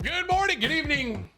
Good morning, good evening.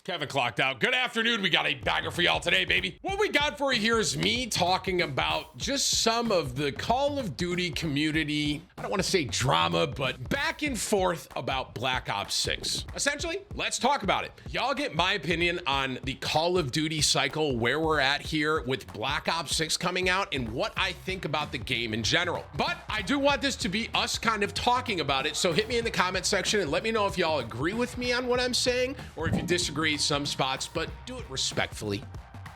Kevin clocked out. Good afternoon. We got a bagger for y'all today, baby. What we got for you here is me talking about just some of the Call of Duty community. I don't want to say drama, but back and forth about Black Ops 6. Essentially, let's talk about it. Y'all get my opinion on the Call of Duty cycle, where we're at here with Black Ops 6 coming out, and what I think about the game in general. But I do want this to be us kind of talking about it, so hit me in the comment section and let me know if y'all agree with me on what I'm saying, or if you disagree some spots, but do it respectfully.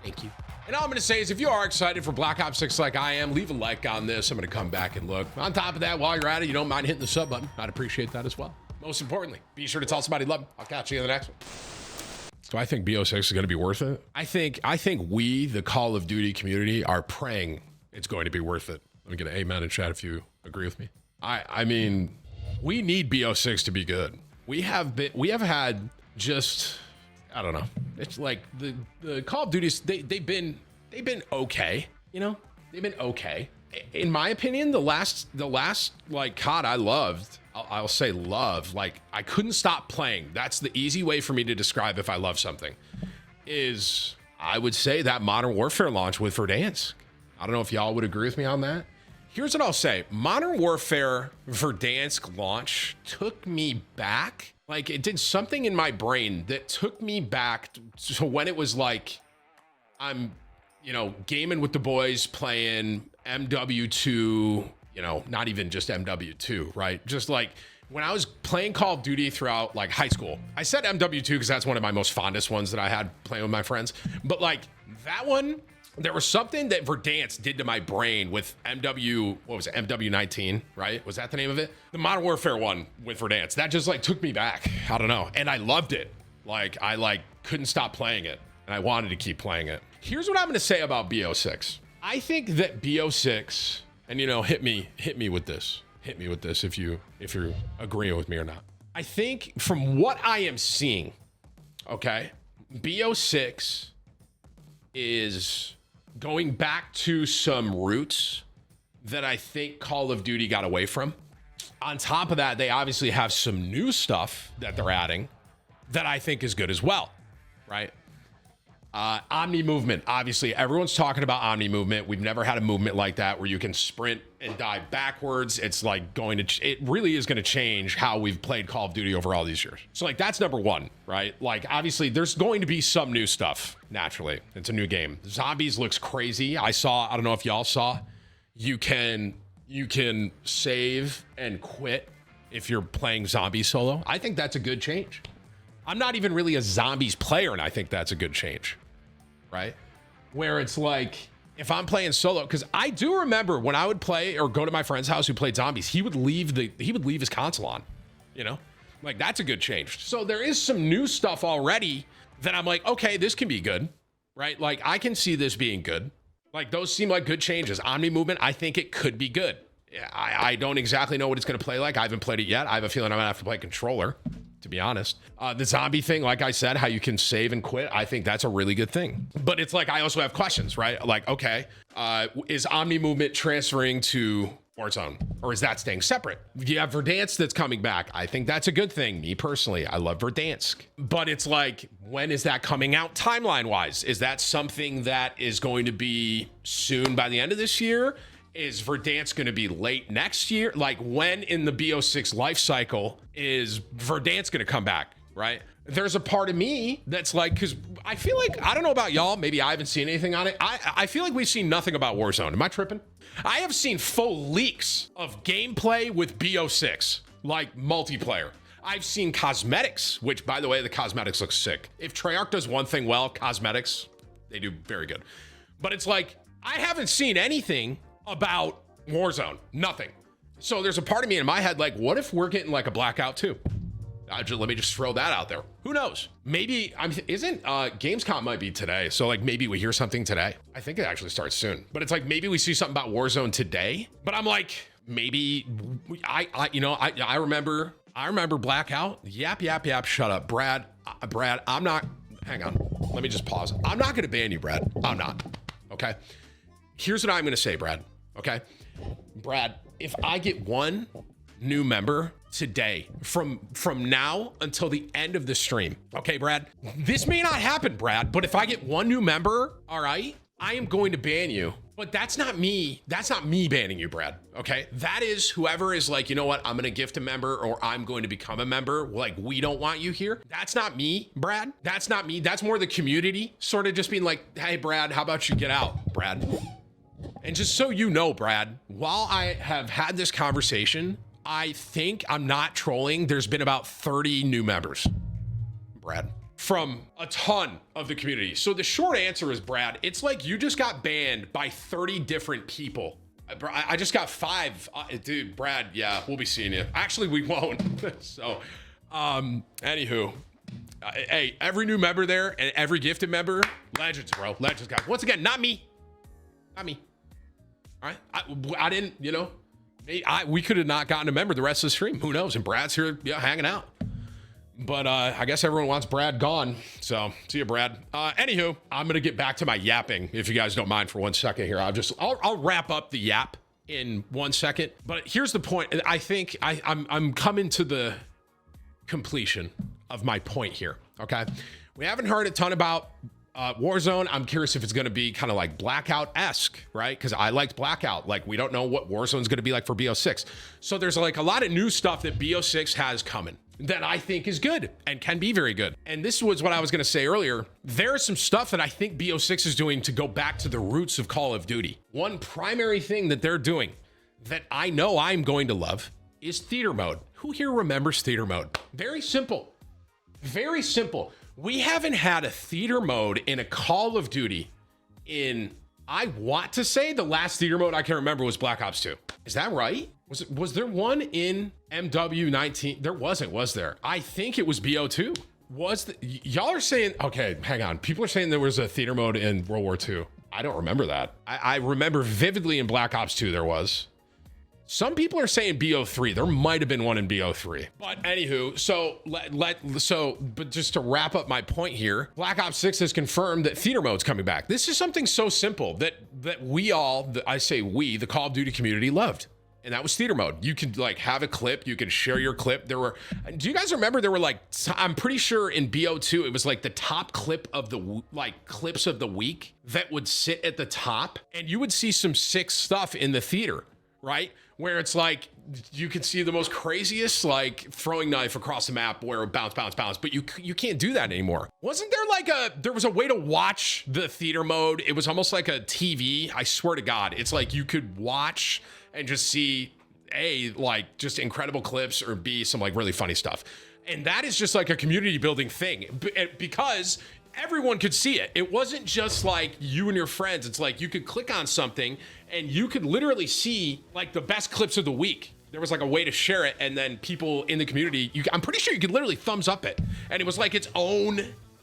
Thank you. And all I'm going to say is if you are excited for Black Ops 6 like I am, leave a like on this. I'm going to come back and look. On top of that, while you're at it, you don't mind hitting the sub button. I'd appreciate that as well. Most importantly, be sure to tell somebody love them. I'll catch you in the next one. So I think BO6 is going to be worth it. I think we, the Call of Duty community, are praying it's going to be worth it. Let me get an amen in chat if you agree with me. I mean, we need BO6 to be good. We have had just, I don't know. It's like the Call of Duties, they've been okay, you know? They've been okay. In my opinion, the last like COD I loved, I'll say love, like I couldn't stop playing. That's the easy way for me to describe if I love something, is I would say that Modern Warfare launch with Verdansk. I don't know if y'all would agree with me on that. Here's what I'll say. Modern Warfare Verdansk launch took me back. Like, it did something in my brain that took me back to when it was like, I'm, you know, gaming with the boys, playing MW2, you know, not even just MW2, right? Just like when I was playing Call of Duty throughout like high school. I said MW2 because that's one of my most fondest ones that I had playing with my friends. But like that one, there was something that Verdansk did to my brain with MW19, right? Was that the name of it? The Modern Warfare one with Verdansk. That just like took me back. I don't know. And I loved it. Like I like couldn't stop playing it and I wanted to keep playing it. Here's what I'm going to say about BO6. I think that BO6, and you know, hit me with this. Hit me with this if you're agreeing with me or not. I think from what I am seeing, okay, BO6 is going back to some roots that I think Call of Duty got away from. On top of that, they obviously have some new stuff that they're adding that I think is good as well, right? Omni movement. Obviously, everyone's talking about Omni movement. We've never had a movement like that where you can sprint and dive backwards. It's like it really is going to change how we've played Call of Duty over all these years. So like that's number one, right? Like obviously there's going to be some new stuff naturally. It's a new game. Zombies looks crazy. I don't know if y'all saw, you can save and quit if you're playing zombie solo. I think that's a good change. I'm not even really a zombies player, and I think that's a good change, right? Where it's like, if I'm playing solo, because I do remember when I would play or go to my friend's house who played zombies, he would leave his console on, you know? Like, that's a good change. So there is some new stuff already that I'm like, okay, this can be good, right? Like, I can see this being good. Like, those seem like good changes. Omni movement, I think it could be good. I don't exactly know what it's going to play like. I haven't played it yet. I have a feeling I'm going to have to play controller, to be honest. The zombie thing, like I said, how you can save and quit, I think that's a really good thing. But it's like, I also have questions, right? Like, okay, is Omni movement transferring to Warzone, or is that staying separate? You have Verdansk that's coming back. I think that's a good thing. Me personally, I love Verdansk. But it's like, when is that coming out timeline wise? Is that something that is going to be soon by the end of this year? Is Verdansk going to be late next year? Like, when in the BO6 life cycle is Verdansk going to come back, right? There's a part of me that's like, because I feel like, I don't know about y'all, maybe I haven't seen anything on it. I feel like we've seen nothing about Warzone. Am I tripping? I have seen full leaks of gameplay with BO6, like multiplayer. I've seen cosmetics, which, by the way, the cosmetics look sick. If Treyarch does one thing well, cosmetics, they do very good. But it's like, I haven't seen anything about Warzone, nothing. So there's a part of me in my head like, what if we're getting like a Blackout too? Let me just throw that out there. Who knows? Maybe Gamescom might be today. So like maybe we hear something today. I think it actually starts soon, but it's like maybe we see something about Warzone today. But I'm like, maybe I remember Blackout. Yap. Shut up, Brad. I'm not. Hang on. Let me just pause. I'm not going to ban you, Brad. I'm not. Okay. Here's what I'm going to say, Brad. Okay, Brad. If I get one new member today from now until the end of the stream. Okay, Brad, this may not happen, Brad, but if I get one new member, all right, I am going to ban you. But that's not me banning you, Brad. Okay, that is whoever is like, you know what, I'm gonna gift a member or I'm going to become a member. Like, we don't want you here. That's not me, Brad. That's not me. That's more the community sort of just being like, hey, Brad, how about you get out, Brad? And just so you know, Brad, while I have had this conversation, I think I'm not trolling. There's been about 30 new members, Brad, from a ton of the community. So the short answer is, Brad, it's like you just got banned by 30 different people. I just got 5. Dude, Brad, yeah, we'll be seeing you. Actually, we won't. So, anywho, hey, every new member there and every gifted member, legends, bro. Legends, guys. Once again, not me. Not me. All right, I didn't, you know, we could have not gotten a member the rest of the stream. Who knows? And Brad's here, yeah, hanging out. But I guess everyone wants Brad gone. So see you, Brad. Anywho, I'm gonna get back to my yapping if you guys don't mind for 1 second here. I'll wrap up the yap in 1 second. But here's the point. I think I'm coming to the completion of my point here. Okay, we haven't heard a ton about Warzone. I'm curious if it's going to be kind of like Blackout-esque, right? Because I liked Blackout. Like, we don't know what Warzone's going to be like for BO6. So there's like a lot of new stuff that BO6 has coming that I think is good and can be very good. And this was what I was going to say earlier. There's some stuff that I think BO6 is doing to go back to the roots of Call of Duty. One primary thing that they're doing that I know I'm going to love is theater mode. Who here remembers theater mode? Very simple. Very simple. We haven't had a theater mode in a Call of Duty in, I want to say the last theater mode I can remember was Black Ops 2. Is that right? Was there one in MW19? There wasn't, was there? I think it was BO2. Y'all are saying, okay, hang on. People are saying there was a theater mode in World War II. I don't remember that. I remember vividly in Black Ops 2 there was. Some people are saying BO3. There might have been one in BO3. But anywho, but just to wrap up my point here, Black Ops 6 has confirmed that theater mode's coming back. This is something so simple that we all, I say we, the Call of Duty community loved. And that was theater mode. You could like have a clip, you could share your clip. Do you guys remember there were like, I'm pretty sure in BO2, it was like the top clip of the, like clips of the week that would sit at the top and you would see some sick stuff in the theater, right? Where it's like, you can see the most craziest like throwing knife across the map where it bounce, but you can't do that anymore. Wasn't there like there was a way to watch the theater mode? It was almost like a TV. I swear to God, it's like you could watch and just see A, like just incredible clips or B, some like really funny stuff. And that is just like a community building thing because everyone could see it. It wasn't just like you and your friends. It's like you could click on something and you could literally see like the best clips of the week. There was like a way to share it, and then people in the community, I'm pretty sure you could literally thumbs up it, and it was like its own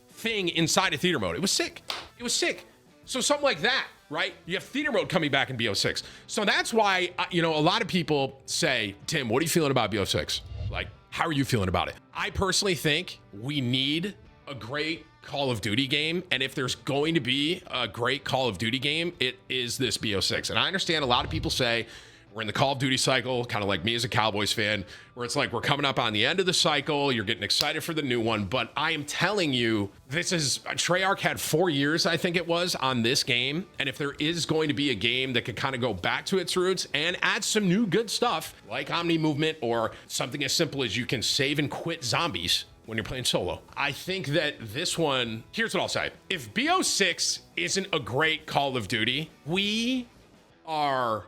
thing inside of theater mode. It was sick. It was sick. So something like that, right? You have theater mode coming back in BO6. So that's why, you know, a lot of people say, Tim, what are you feeling about BO6? Like, how are you feeling about it? I personally think we need a great Call of Duty game, and if there's going to be a great Call of Duty game, it is this BO6. And I understand a lot of people say we're in the Call of Duty cycle, kind of like me as a Cowboys fan, where it's like we're coming up on the end of the cycle, you're getting excited for the new one, but I am telling you, this is, Treyarch had 4 years, I think it was, on this game, and if there is going to be a game that could kind of go back to its roots and add some new good stuff, like Omni Movement or something as simple as you can save and quit zombies when you're playing solo. I think that this one, here's what I'll say. If BO6 isn't a great Call of Duty, we are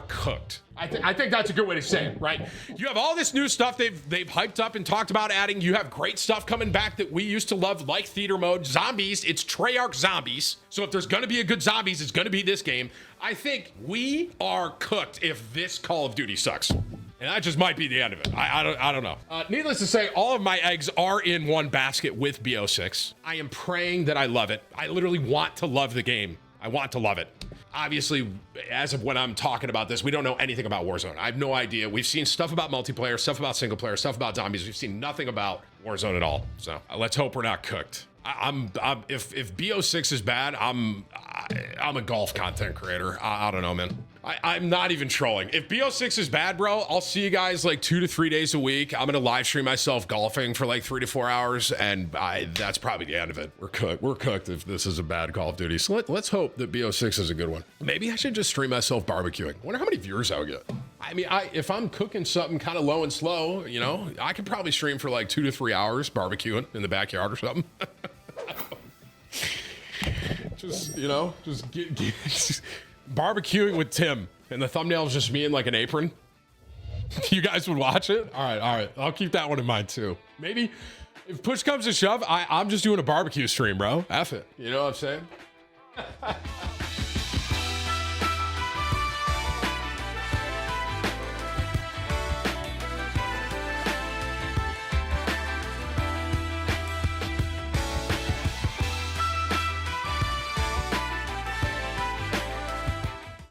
cooked. I think that's a good way to say it, right? You have all this new stuff they've hyped up and talked about adding. You have great stuff coming back that we used to love, like theater mode. Zombies, it's Treyarch zombies. So if there's gonna be a good zombies, it's gonna be this game. I think we are cooked if this Call of Duty sucks. And that just might be the end of it. I don't know. Needless to say, all of my eggs are in one basket with BO6. I am praying that I love it. I literally want to love the game. I want to love it. Obviously, as of when I'm talking about this, we don't know anything about Warzone. I have no idea. We've seen stuff about multiplayer, stuff about single player, stuff about zombies. We've seen nothing about Warzone at all. So let's hope we're not cooked. If BO6 is bad, I'm a golf content creator. I don't know, man. I'm not even trolling. If BO6 is bad, bro, I'll see you guys like 2 to 3 days a week. I'm gonna live stream myself golfing for like 3 to 4 hours, and that's probably the end of it. We're cooked. We're cooked if this is a bad Call of Duty. So let's hope that BO6 is a good one. Maybe I should just stream myself barbecuing. Wonder how many viewers I would get. I mean, if I'm cooking something kind of low and slow, you know, I could probably stream for like 2 to 3 hours barbecuing in the backyard or something. Just, you know, just barbecuing with Tim, and the thumbnail is just me in like an apron. You guys would watch it? All right. I'll keep that one in mind too. Maybe if push comes to shove, I'm just doing a barbecue stream, bro. F it. You know what I'm saying?